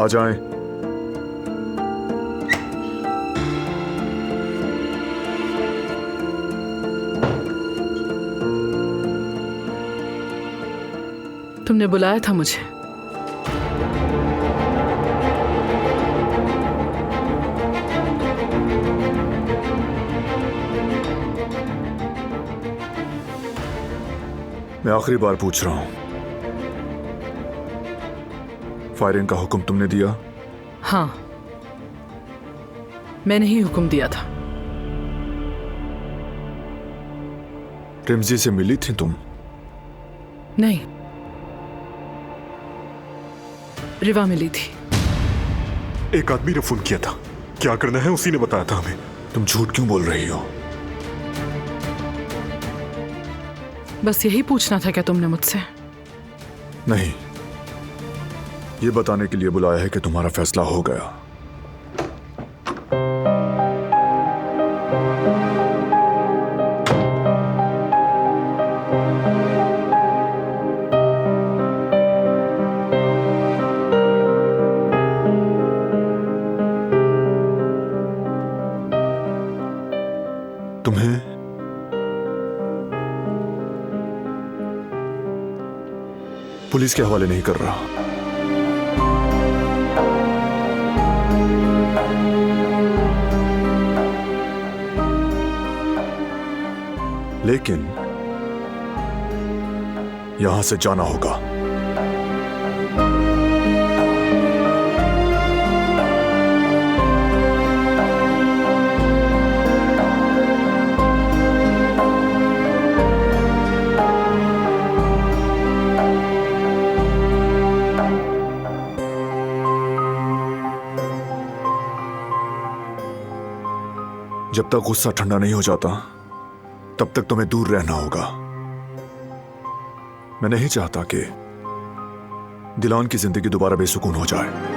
आ जाएं। तुमने बुलाया था मुझे। मैं आखिरी बार पूछ रहा हूं, फायरिंग का हुक्म तुमने दिया? हाँ, मैंने ही हुक्म दिया था। रिमजी से मिली थी तुम? नहीं, रिवा मिली थी। एक आदमी ने फोन किया था, क्या करना है उसी ने बताया था हमें। तुम झूठ क्यों बोल रही हो? बस यही पूछना था क्या तुमने मुझसे? नहीं, ये बताने के लिए बुलाया है कि तुम्हारा फैसला हो गया। तुम्हें पुलिस के हवाले नहीं कर रहा। लेकिन यहां से जाना होगा। जब तक गुस्सा ठंडा नहीं हो जाता तब तक तुम्हें दूर रहना होगा। मैं नहीं चाहता कि दिलान की जिंदगी दोबारा बेसुकून हो जाए।